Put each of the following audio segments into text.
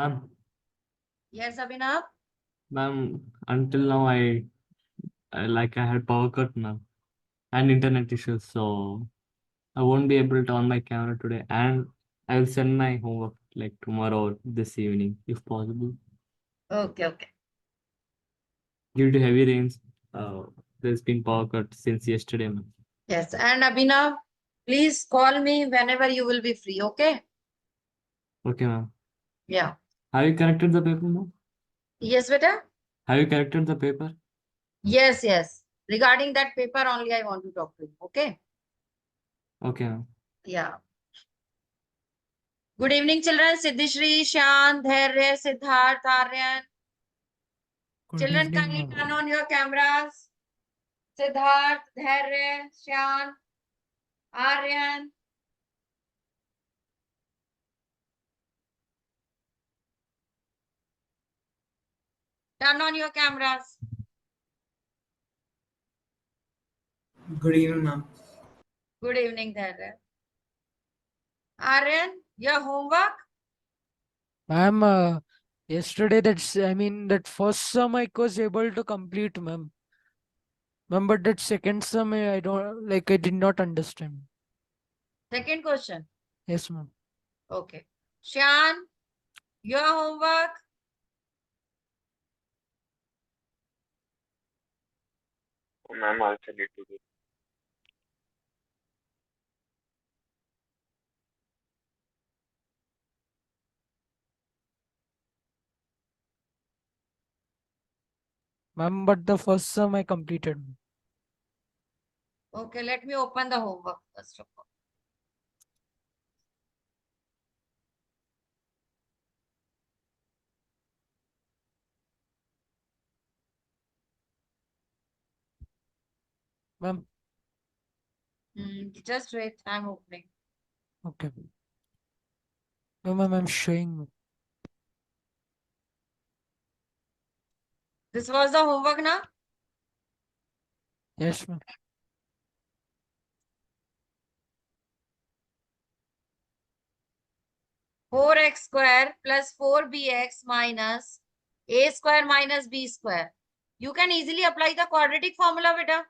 Ma'am, Yes, Abhinav. ma'am, until now I had power cut, ma'am, and internet issues, so I won't be able to on my camera today, and I will send my homework like tomorrow or this evening, if possible. Okay. Due to heavy rains, there's been power cut since yesterday, ma'am. Yes, and Abhinav, please call me whenever you will be free, okay? Okay, ma'am. Yeah. Have you corrected the paper, ma'am? Yes, beta? Have you corrected the paper? Yes. Regarding that paper only I want to talk to you, okay? Okay, ma'am. Yeah. Good evening, children. Siddhishri, Shan, Dhairya, Siddharth, Aryan. Good Children, evening, kindly ma'am. turn on your cameras. Siddharth, Dhairya, Shan, Aryan. Turn on your cameras. Good evening, ma'am. Good evening, Dhairya. Aryan, your homework? Ma'am, yesterday that first sum I was able to complete, ma'am. Ma'am, but that second sum I I did not understand. Second question. Yes, ma'am. Okay. Shan, your homework? Ma'am, I'll send it to you. Ma'am, but the first sum I completed. Okay, let me open the homework first of all. Ma'am, Just wait, I'm opening. okay. No, ma'am, I'm showing. This was the homework now? Yes, ma'am. 4x square plus 4bx minus a square minus b square. You can easily apply the quadratic formula, beta,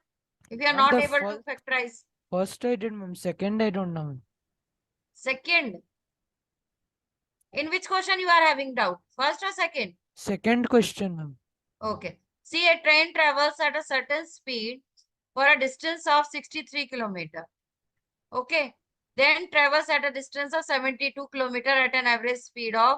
if you are Ma'am, not the able to factorize. first I did, ma'am. Second, I don't know. Ma'am. Second, in which question you are having doubt? First or second? Second question, ma'am. Okay. See, a train travels at a certain speed for a distance of 63 kilometer. Okay. Then travels at a distance of 72 kilometer at an average speed of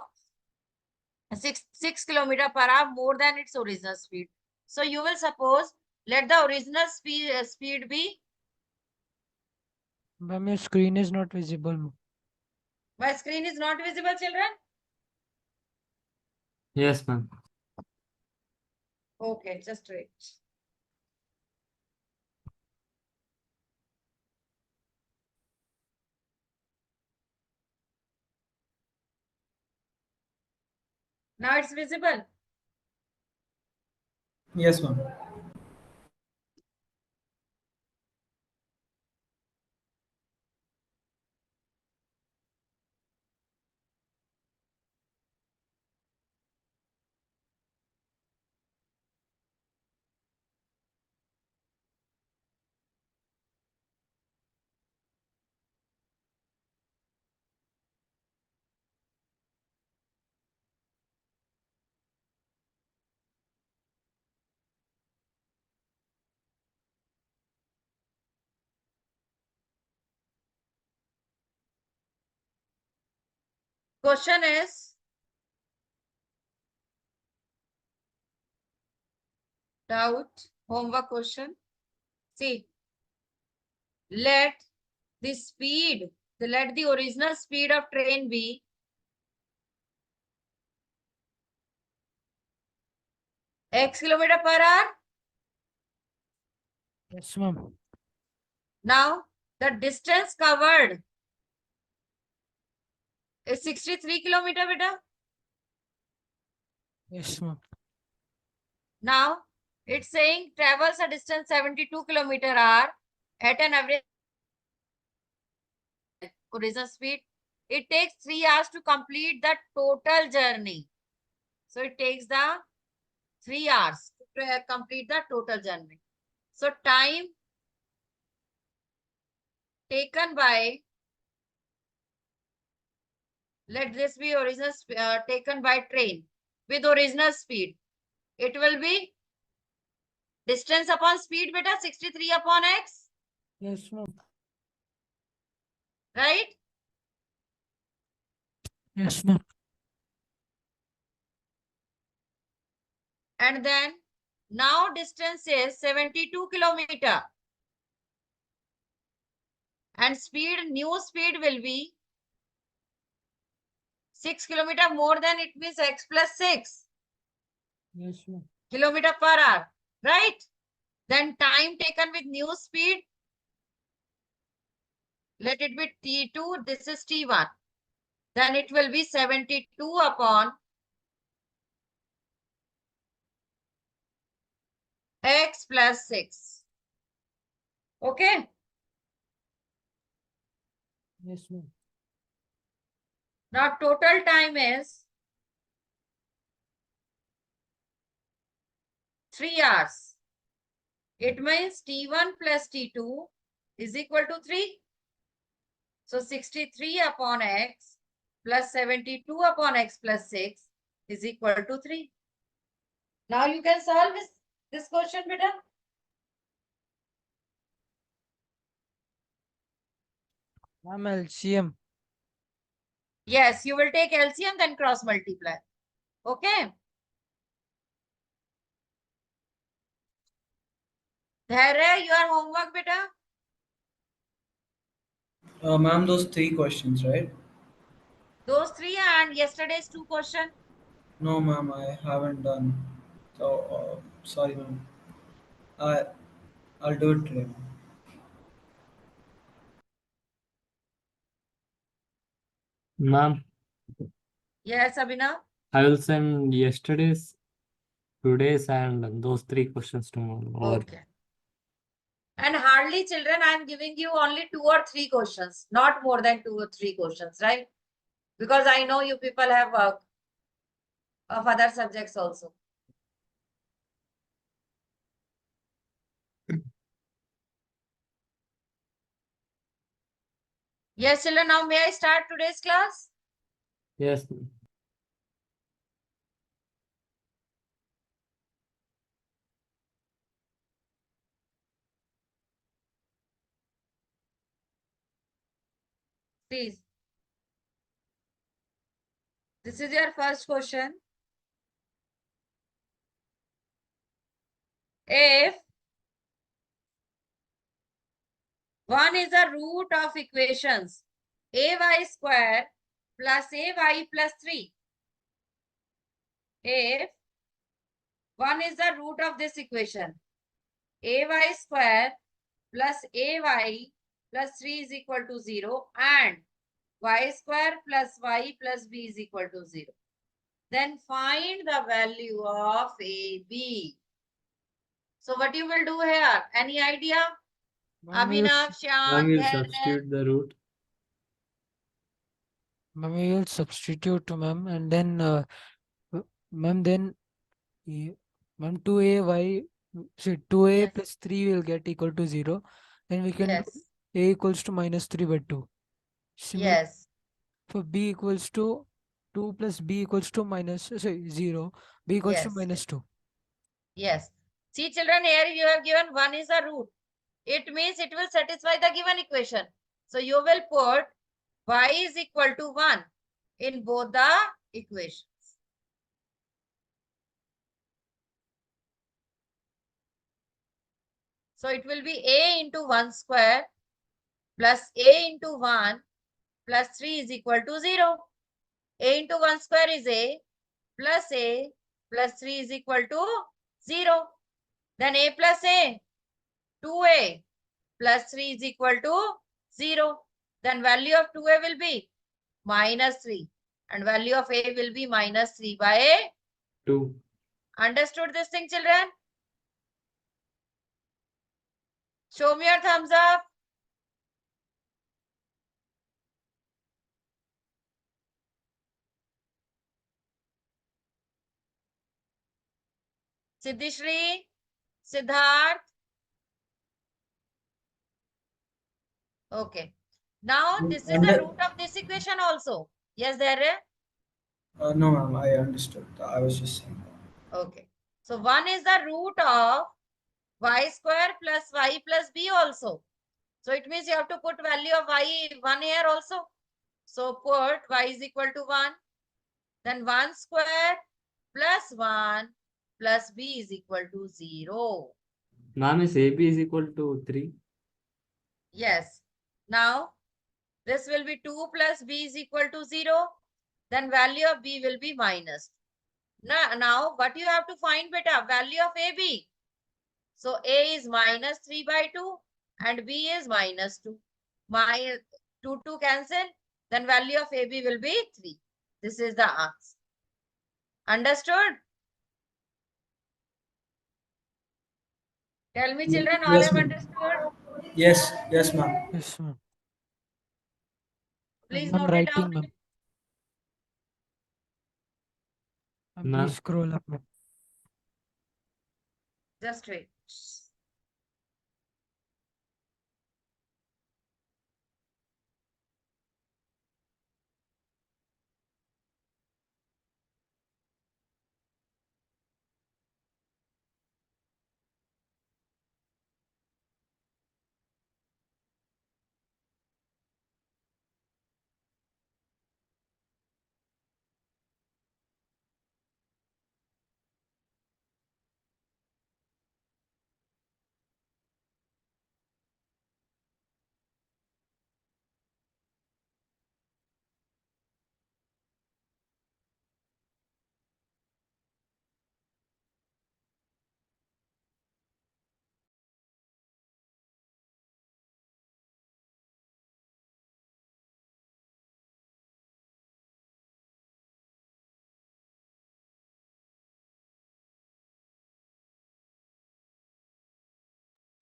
6 kilometer per hour, more than its original speed. So you will suppose, let the original speed be. Ma'am, your screen is not visible, ma'am. My screen is not visible, children. Yes, ma'am. Okay, just wait. Now it's visible. Yes, ma'am. Question is, doubt, homework question. See, let let the original speed of train be x kilometer per hour. Yes, ma'am. Now, the distance covered is 63 kilometer, beta. Yes, ma'am. Now, it's saying travels a distance 72 kilometer hour at an average original speed it takes 3 hours to complete the total journey. So it takes the 3 hours to complete the total journey. So time taken by, let this be original taken by train with original speed. It will be distance upon speed, beta, 63 upon x, Yes, ma'am. right? Yes, ma'am. And then now distance is 72 kilometer. And speed, new speed will be 6 kilometer more than it means x plus 6 Yes, ma'am. kilometer per hour, right? Then time taken with new speed, let it be T2, this is T1. Then it will be 72 upon x plus 6. Okay? Yes, ma'am. Now total time is 3 hours. It means T1 plus T2 is equal to 3. So 63 upon x plus 72 upon x plus 6 is equal to 3. Now you can solve this question, beta. Ma'am, LCM. Yes, you will take LCM, then cross multiply. Okay. Dhairya, your homework, beta. Ma'am, those three questions, right? Those 3 and yesterday's 2 question. No, ma'am, I haven't done. So, sorry, ma'am. I I'll do it today, ma'am. Ma'am, Yes, Abhinav. I will send yesterday's, today's, and those 3 questions tomorrow. Or Okay. And hardly, children, I am giving you only 2 or 3 questions, not more than 2 or 3 questions, right? Because I know you people have work of other subjects also. Yes, children, now may I start today's class? yes, Please. This is your first question. If 1 is the root of equations ay square plus ay plus 3. If 1 is the root of this equation, ay square plus ay plus 3 is equal to 0 and y square plus y plus b is equal to 0. Then find the value of AB. So what you will do here? Any idea? Ma'am, you Abhinav, ma'am, Shyam, will Dhairya. substitute the root. Ma'am, you will substitute, ma'am, and then, ma'am, then, ma'am, 2ay, see, 2a Yes, plus 3 will get equal to 0. Then we can do yes, a equals to minus 3 by 2. Similar yes, for b equals to 2 plus b equals to minus, sorry, 0. B equals to yes, minus 2. yes. See, children, here you have given 1 is a root. It means it will satisfy the given equation. So you will put y is equal to 1 in both the equations. So it will be a into 1 square plus a into 1 plus 3 is equal to 0. A into 1 square is a plus 3 is equal to 0. Then a plus a, 2a plus 3 is equal to 0. Then value of 2a will be minus 3 and value of a will be minus 3 by 2. Understood this thing, children? Show me your thumbs up. Siddhishri, Siddharth. Okay. Now this is the Under- root of this equation also. Yes, there is. No, ma'am, I understood. I was just saying. Okay. So 1 is the root of y square plus y plus b also. So it means you have to put value of y 1 here also. So put y is equal to 1. Then 1 square plus 1 plus b is equal to 0. Ma'am, is AB is equal to 3? Yes. Now this will be 2 plus b is equal to 0. Then value of b will be minus. Now what you have to find, beta? Value of AB. So A is minus 3 by 2 and B is minus 2. My 2 cancel. Then value of AB will be 3. This is the answer. Understood? Tell me, children, all Yes, have ma'am. understood? Yes, ma'am. Yes, ma'am. Please I'm note it writing, down. ma'am. Ma'am. Please scroll up, ma'am. Just wait.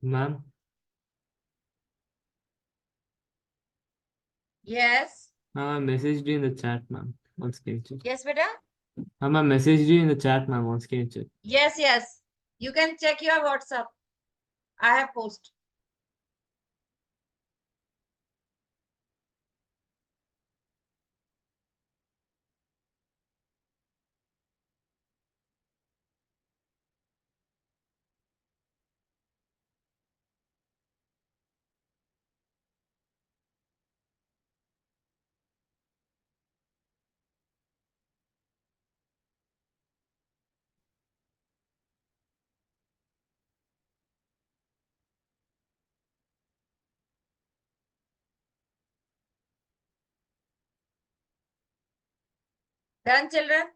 Ma'am. Yes. I messaged you in the chat, ma'am. One screen check. Yes, beta? I messaged you in the chat, ma'am. One screen check. Yes, yes. You can check your WhatsApp. I have posted. Done, children?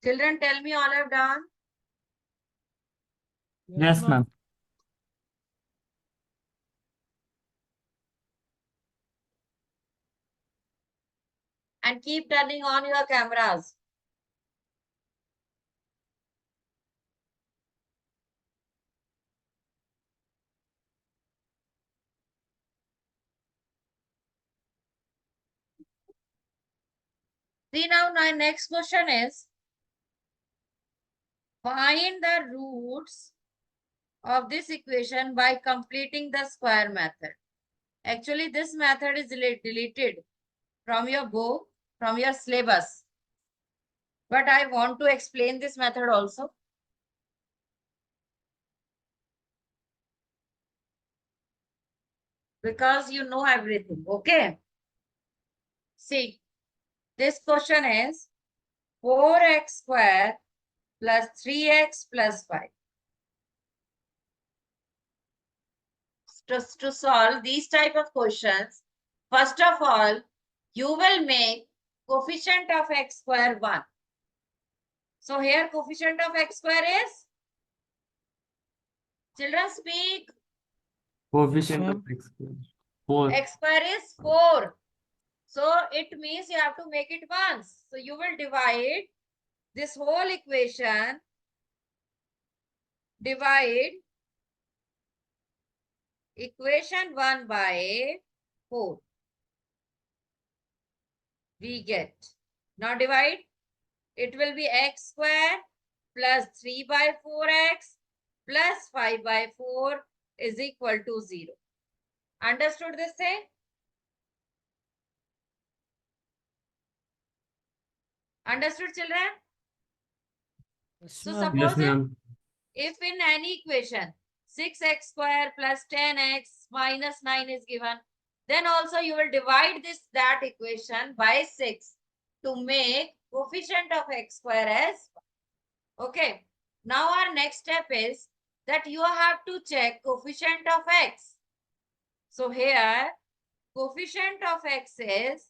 Children, tell me all have done. Yes, ma'am. And keep turning on your cameras. See now, my next question is, find the roots of this equation by completing the square method. Actually, this method is deleted from your book, from your syllabus. But I want to explain this method also. Because you know everything, okay? See, this question is 4x square plus 3x plus 5. To solve these type of questions, first of all, you will make coefficient of x square 1. So here coefficient of x square is, children speak, Coefficient ma'am. of x square. 4. x square is 4. So it means you have to make it once. So you will divide this whole equation, divide equation 1 by 4. We get. Now divide. It will be x square plus 3 by 4x plus 5 by 4 is equal to 0. Understood this thing? Understood, children? Yes, So ma'am. Yes, suppose ma'am. if in any equation 6x square plus 10x minus 9 is given, then also you will divide that equation by 6 to make coefficient of x square as 1. Okay. Now our next step is that you have to check coefficient of x. So here coefficient of x is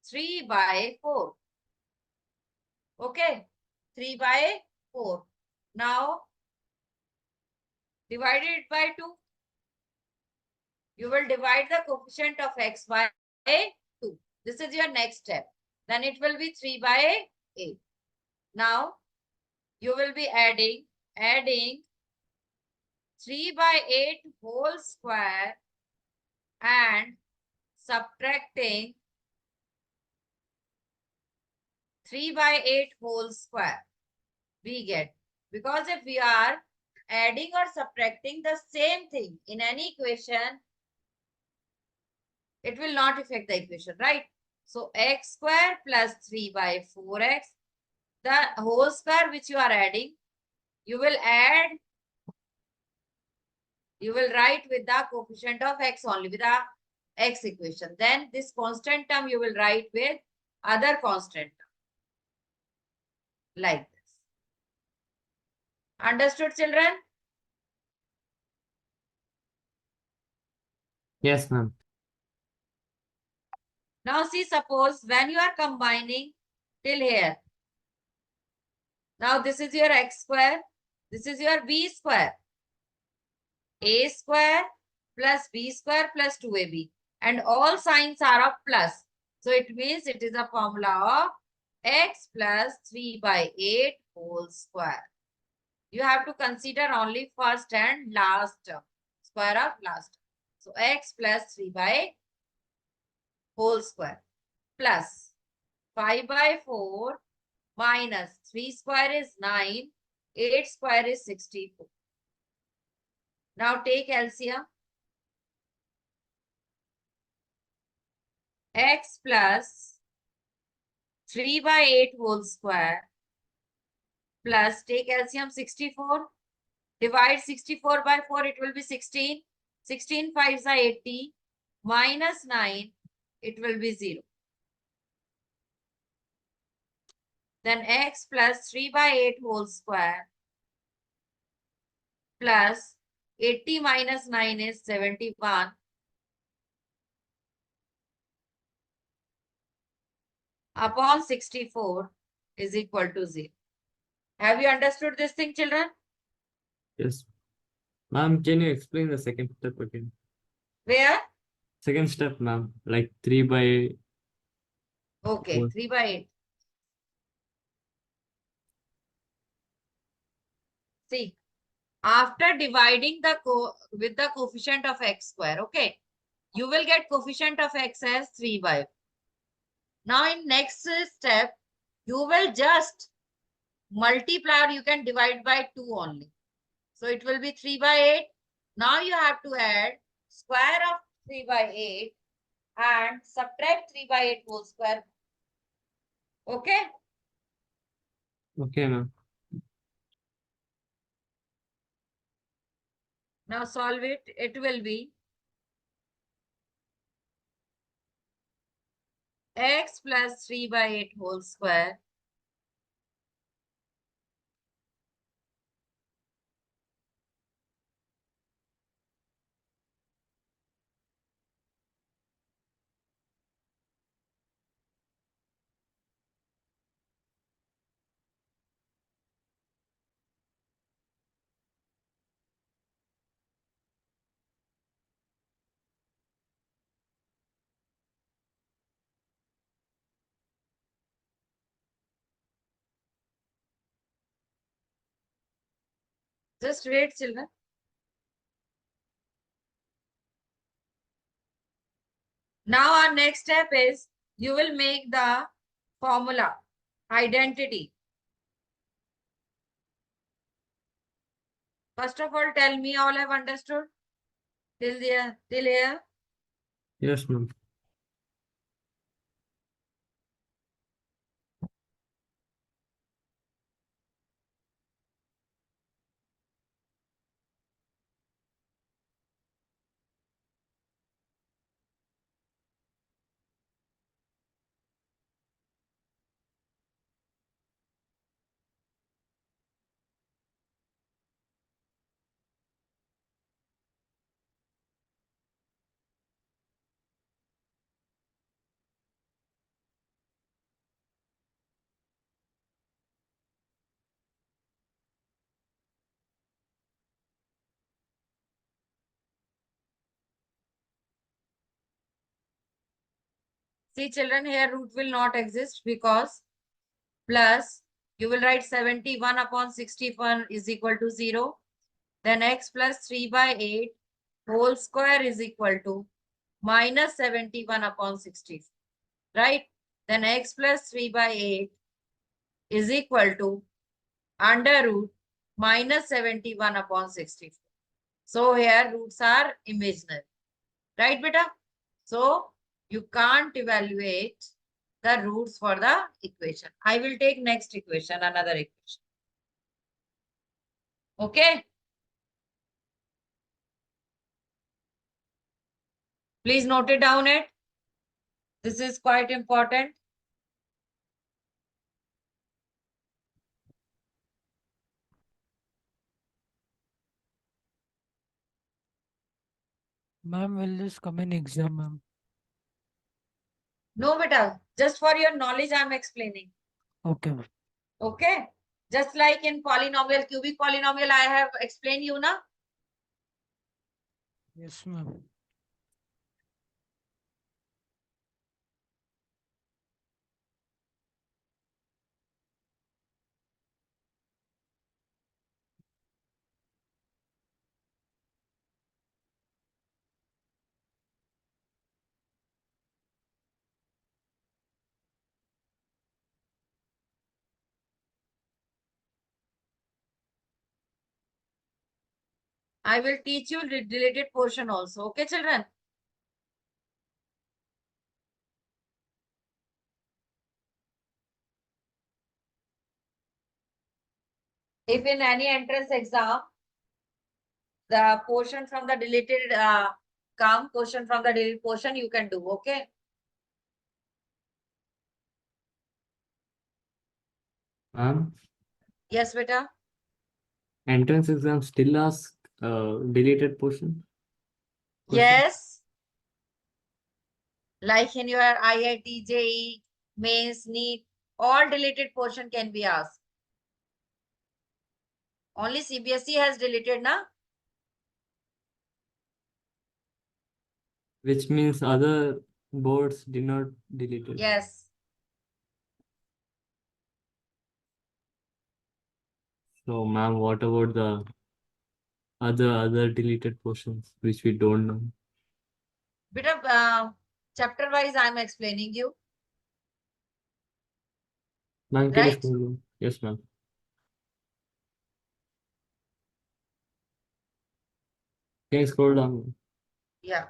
3 by 4. Okay. 3 by 4. Now divide it by 2. You will divide the coefficient of x by 2. This is your next step. Then it will be 3 by 8. Now you will be adding 3 by 8 whole square and subtracting 3 by 8 whole square. We get, because if we are adding or subtracting the same thing in any equation, it will not affect the equation, right? So x square plus 3 by 4x, the whole square which you are adding, you will write with the coefficient of x only, with the x equation. Then this constant term you will write with other constant term, like this. Understood, children? Yes, ma'am. Now see, suppose when you are combining till here, now this is your x square, this is your b square, a square plus b square plus 2ab, and all signs are of plus. So it means it is a formula of x plus 3 by 8 whole square. You have to consider only first and last term, square of last term. So x plus 3 by whole square plus 5 by 4 minus 3 square is 9, 8 square is 64. Now take LCM. X plus 3 by 8 whole square plus, take LCM 64. Divide 64 by 4, it will be 16. 16 5s are 80. Minus 9, it will be 0. Then x plus 3 by 8 whole square plus 80 minus 9 is 71. Upon 64 is equal to 0. Have you understood this thing, children? Yes. Ma'am, can you explain the second step again? Where? Second step, ma'am. Like 3 by Okay, 4. 3 by 8. See, after dividing with the coefficient of x square, okay, you will get coefficient of x as 3 by 4. Now in next step, you will just multiply, or you can divide by 2 only. So it will be 3 by 8. Now you have to add square of 3 by 8 and subtract 3 by 8 whole square. Okay? Okay, ma'am. Now solve it. It will be x plus 3 by 8 whole square Just wait, children. Now our next step is you will make the formula, identity. First of all, tell me all have understood till here. Yes, ma'am. See, children, here root will not exist because plus you will write 71 upon 61 is equal to 0. Then x plus 3 by 8 whole square is equal to minus 71 upon 60. Right? Then x plus 3 by 8 is equal to under root minus 71 upon 60. So here roots are imaginary. Right, beta? So you can't evaluate the roots for the equation. I will take next equation, another equation. Okay? Please note it down it. This is quite important. Ma'am, will this come in exam, ma'am? No, beta. Just for your knowledge, I'm explaining. Okay, ma'am. Okay? Just like in polynomial, cubic polynomial, I have explained you now. Yes, ma'am. I will teach you the related portion also. Okay, children? If in any entrance exam, the portion from the deleted come, portion from the deleted portion you can do. Okay? Ma'am, Yes, beta. entrance exam still ask deleted portion? Question? Yes. Like in your IIT, JEE, mains, NEET, all deleted portion can be asked. Only CBSE has deleted, na? Which means other boards did not delete it. Yes. So, ma'am, what about the other deleted portions which we don't know? Bit of chapter wise, I'm explaining you. Ma'am, can you Right? scroll down? Yes, ma'am. Can you scroll down? Yeah.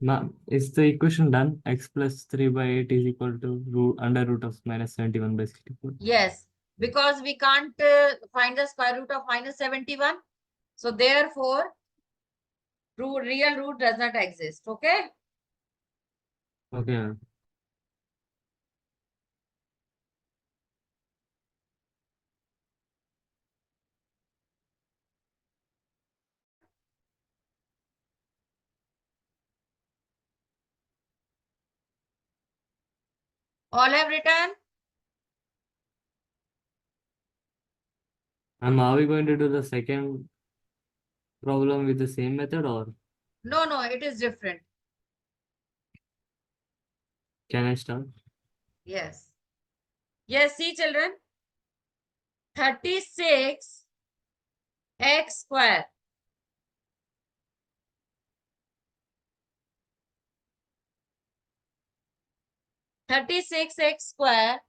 Ma'am, is the equation done? X plus 3 by 8 is equal to under root of minus 71 by 64. Yes, because we can't find the square root of minus 71. So therefore, real root does not exist. Okay. Okay, ma'am. All have written? Are we going to do the second problem with the same method, or No, it is different. can I start? Yes. Yes, see children. 36 x square. (36x square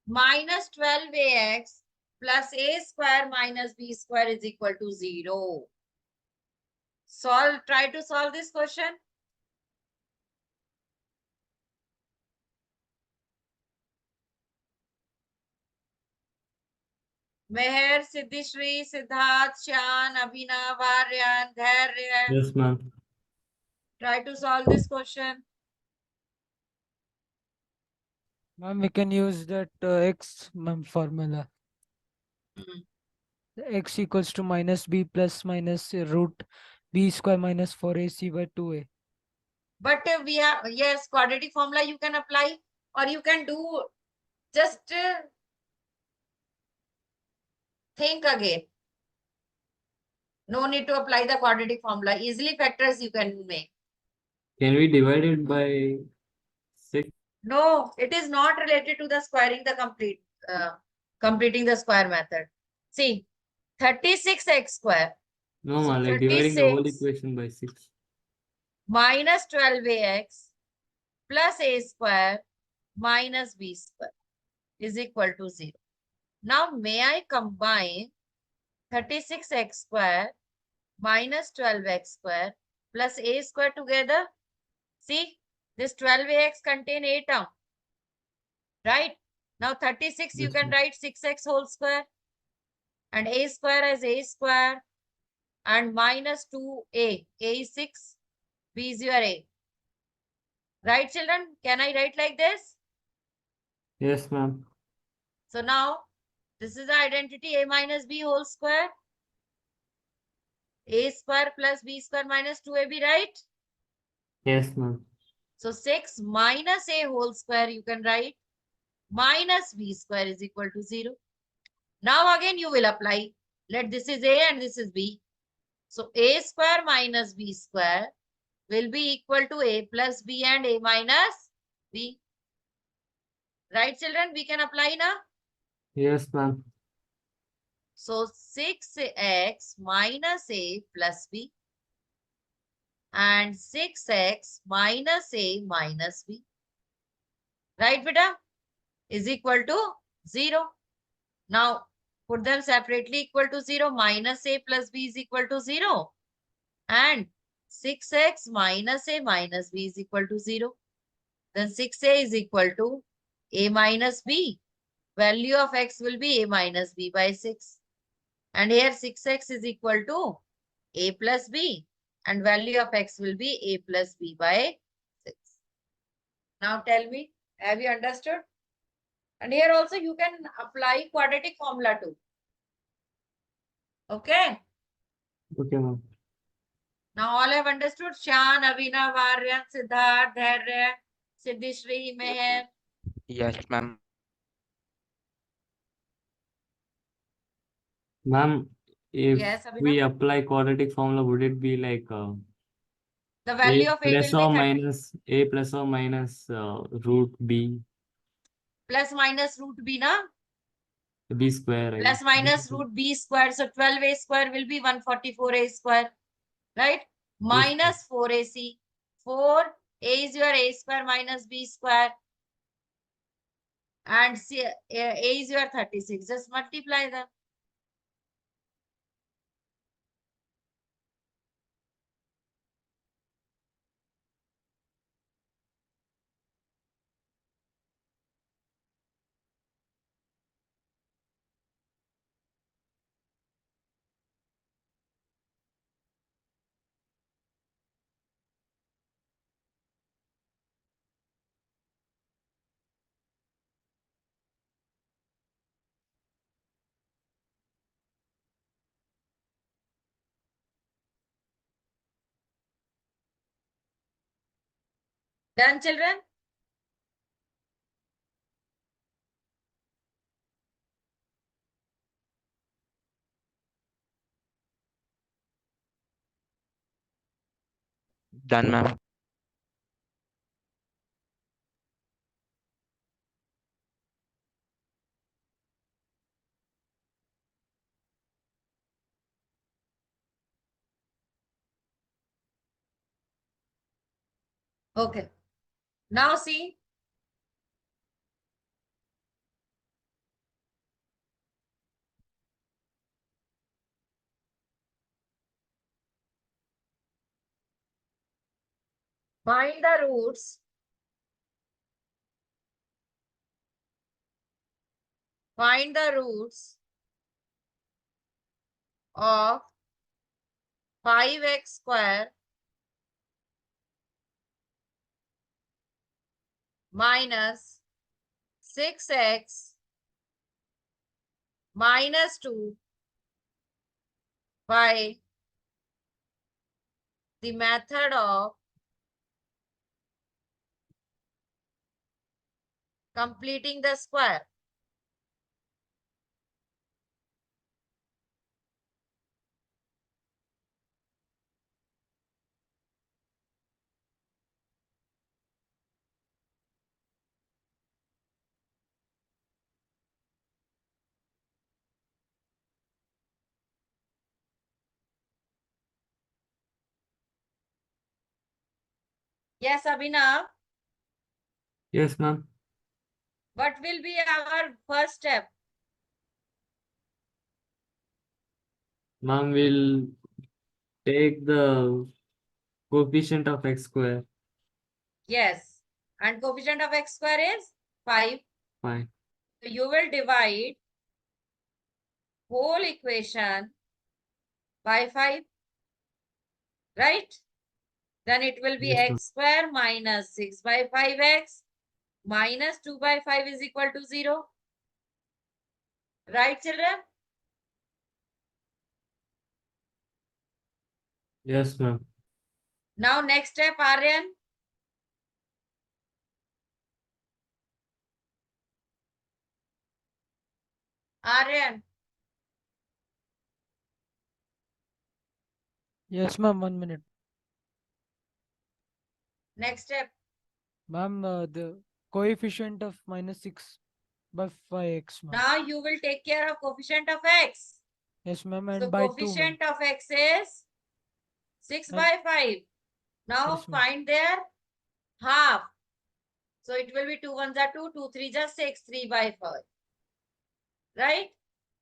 minus 12ax plus a square minus b square is equal to 0. Try to solve this question. Meher, Siddhishri, Siddharth, Shan, Abhinav, Aryan, Dharya. Yes, ma'am. Try to solve this question. Ma'am, we can use that x ma'am formula. Mhm. X equals to minus b plus minus root b square minus 4ac by 2a. But we have, yes, quadratic formula you can apply, or you can do just think again. No need to apply the quadratic formula. Easily factors you can make. Can we divide it by 6? No, it is not related to the squaring the completing the square method. See, 36x square. No, So ma'am, like dividing the whole 36 equation by 6. minus 12ax plus a square minus b square is equal to 0. Now, may I combine 36x square minus 12x square plus a square together? See, this 12ax contain a term, right? Now 36 you Yes, can ma'am. write 6x whole square and a square as a square and minus 2a. A is 6, b is your a. Right, children? Can I write like this? Yes, ma'am. So now this is the identity a minus b whole square. A square plus b square minus 2ab, right? Yes, ma'am. So 6 minus a whole square you can write minus b square is equal to 0. Now again you will apply. Let this is a and this is b. So a square minus b square will be equal to a plus b and a minus b. Right, children? We can apply now. Yes, ma'am. So 6x minus a plus b and 6x minus a minus b. Right, beta? Is equal to 0. Now, put them separately equal to 0. Minus a plus b is equal to 0. And 6x minus a minus b is equal to 0. Then 6a is equal to a minus b. Value of x will be a minus b by 6. And here 6x is equal to a plus b. And value of x will be a plus b by 6. Now tell me, have you understood? And here also you can apply quadratic formula too. Okay. Okay, ma'am. Now all have understood. Shan, Avina, Varyan, Siddharth, Dharya, Siddhishri, Meher. Yes, ma'am. Ma'am, if Yes, Avina. we apply quadratic formula, would it be like The value a of a plus will or be 30. minus a plus or minus root b Plus minus root b, na? b square? I Plus guess. minus root b square. So 12a square will be 144a square. Right? Yes, Minus 4ac. 4a is your a square minus b square. And C, a is your 36. Just multiply them. Done, children? Done, ma'am. Okay. Now see. Find the roots. Find the roots of 5x square minus 6x minus 2 by the method of completing the square. Yes, Abhinav. Yes, ma'am. What will be our first step? Ma'am, will take the coefficient of x square. Yes. And coefficient of x square is 5. Fine. So you will divide whole equation by 5. Right? Then it will be Yes, ma'am. x square minus 6 by 5x minus 2 by 5 is equal to 0. Right, children? Yes, ma'am. Now next step, Aryan. Aryan, Yes, ma'am. 1 minute. next step. Ma'am, the coefficient of minus 6 by 5x, ma'am. Now you will take care of coefficient of x. Yes, ma'am. So And by 2, ma'am. coefficient of x is 6 And- by 5. Now Yes, ma'am. find their half. So it will be 2 ones are 2, 2 3 just 6, 3 by 5. Right?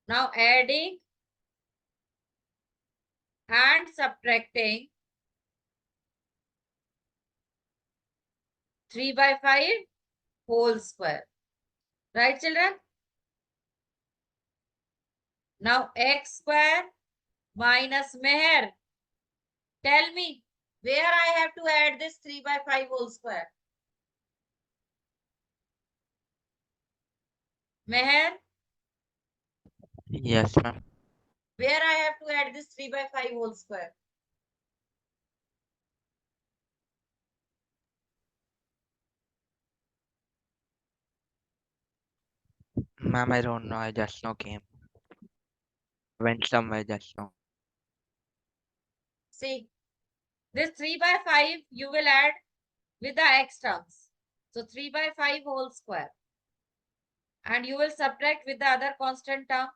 Now adding and subtracting 3 by 5 whole square. Right, children? Now x square minus Meher. Tell me where I have to add this 3 by 5 whole square. Meher, Yes, ma'am. where I have to add this 3 by 5 whole square. Ma'am, I don't know. I just now came. Went somewhere just now. See, this 3 by 5 you will add with the x terms. So 3 by 5 whole square. And you will subtract with the other constant term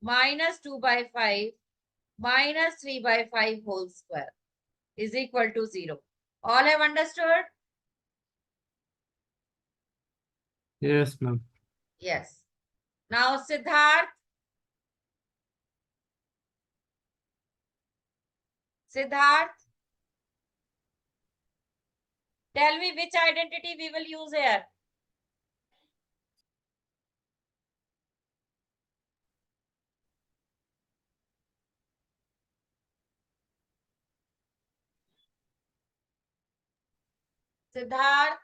minus 2 by 5 minus 3 by 5 whole square is equal to 0. All have understood? Yes, ma'am. Yes. Now Siddharth. Siddharth. Tell me which identity we will use here. Siddharth.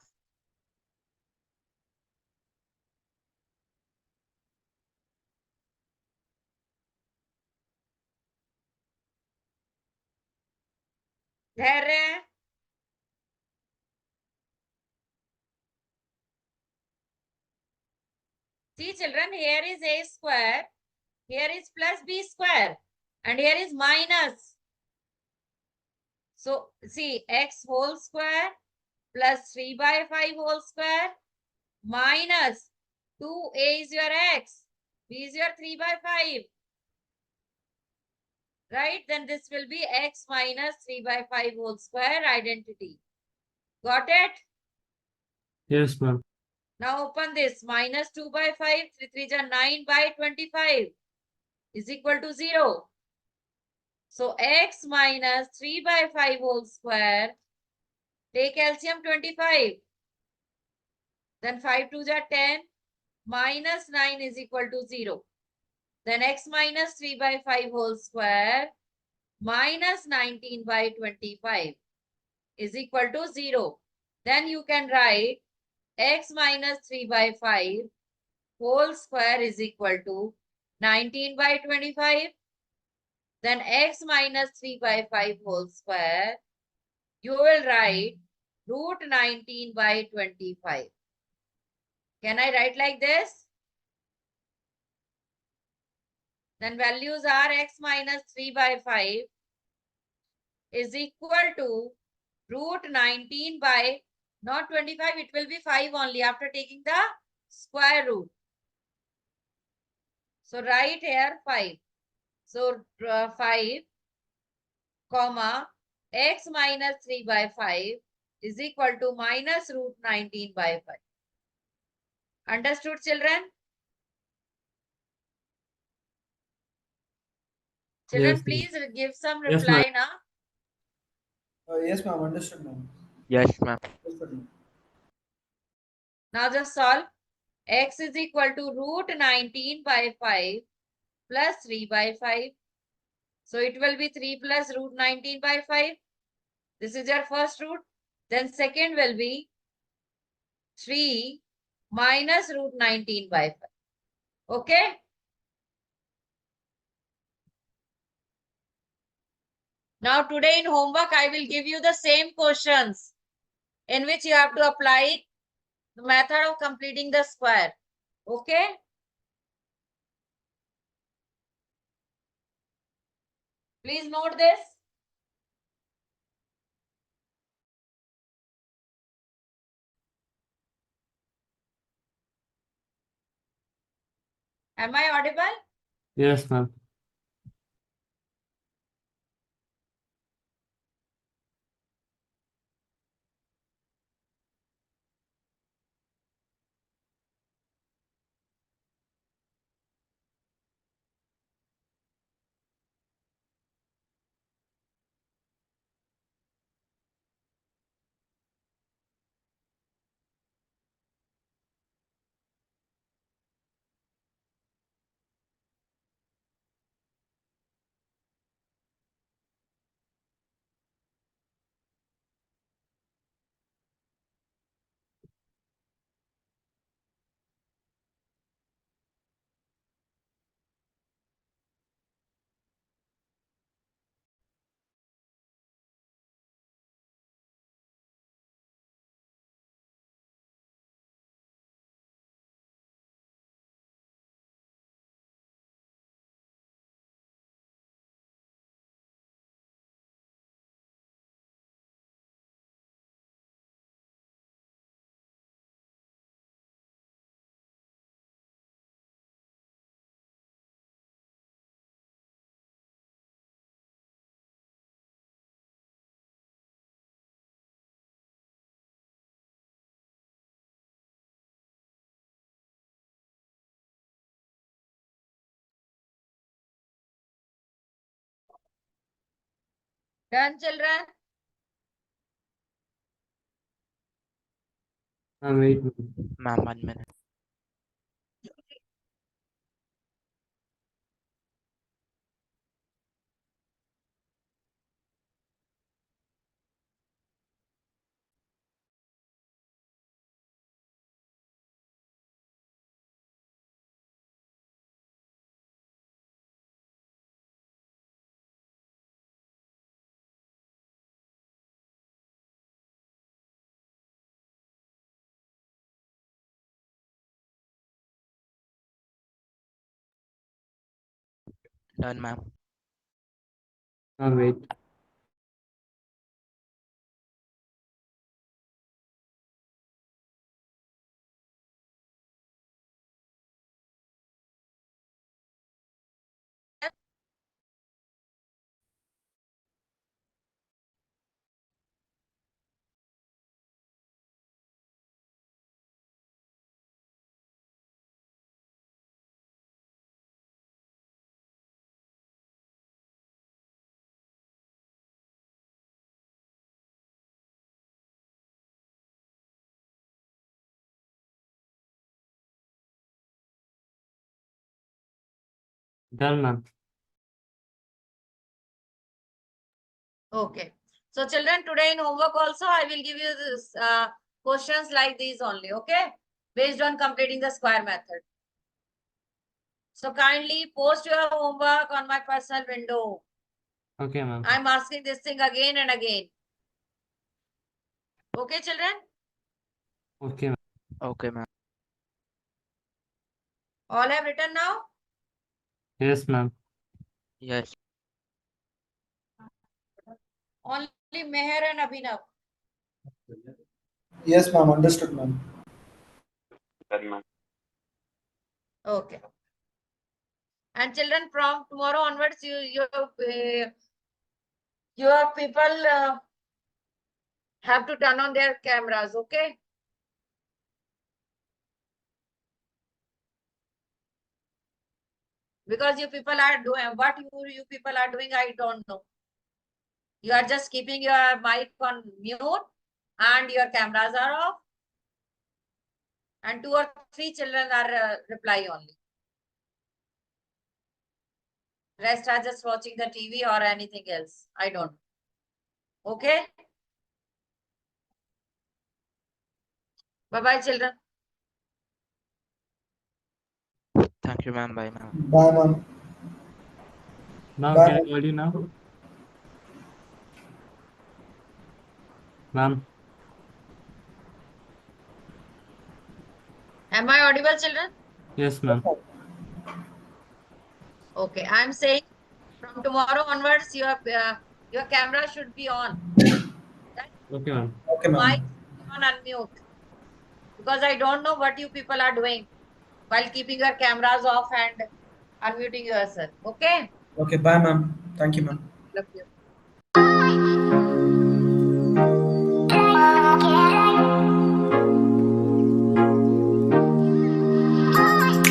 Dharya. See children, here is a square, here is plus b square, and here is minus. So see, x whole square plus 3 by 5 whole square minus 2a is your x, b is your 3 by 5. Right? Then this will be x minus 3 by 5 whole square identity. Got it? Yes, ma'am. Now open this. Minus 2 by 5, 3 3 is 9 by 25 is equal to 0. So x minus 3 by 5 whole square, take LCM 25. Then 5 2 is 10, minus 9 is equal to 0. Then x minus 3 by 5 whole square minus 19 by 25 is equal to 0. Then you can write x minus 3 by 5 whole square is equal to 19 by 25. Then x minus 3 by 5 whole square, you will write root 19 by 25. Can I write like this? Then values are x minus 3 by 5 is equal to root 19 by, not 25, it will be 5 only after taking the square root. So write here 5. So 5 comma x minus 3 by 5 is equal to minus root 19 by 5. Understood, children? Children, Yes, ma'am. please give some Yes, ma'am. reply now. Yes, ma'am. Understood, ma'am. Yes, ma'am. Understood, ma'am. Now just solve. X is equal to root 19 by 5 plus 3 by 5. So it will be 3 plus root 19 by 5. This is your first root. Then second will be 3 minus root 19 by 5. Okay? Now today in homework, I will give you the same questions in which you have to apply the method of completing the square. Okay? Please note this. Am I audible? Yes, ma'am. Done, children? Wait. Ma'am, 1 minute. Done, ma'am. Wait. Done, ma'am. Okay. So children, today in homework also, I will give you this questions like these only, okay? Based on completing the square method. So kindly post your homework on my personal window. Okay, ma'am. I'm asking this thing again and again. Okay, children? Okay, ma'am. Okay, ma'am. All have written now? Yes, ma'am. Yes. Only Meher and Abhinav. Yes, ma'am. Understood, ma'am. Done, ma'am. Okay. And children, from tomorrow onwards, your people have to turn on their cameras, okay? Because you people are doing what you people are doing, I don't know. You are just keeping your mic on mute and your cameras are off. And 2 or 3 children are reply only. Rest are just watching the TV or anything else. I don't. Okay? Bye-bye, children. Thank you, ma'am. Bye, ma'am. Bye, ma'am. Now, Bye, can I ma'am. call you now? Ma'am. Am I audible, children? Yes, ma'am. Okay. I'm saying from tomorrow onwards, your camera should be on. Okay, ma'am. Okay, Mic ma'am. should be on unmute. Because I don't know what you people are doing while keeping your cameras off and unmuting yourself. Okay? Okay, bye, ma'am. Thank you, ma'am. Love you.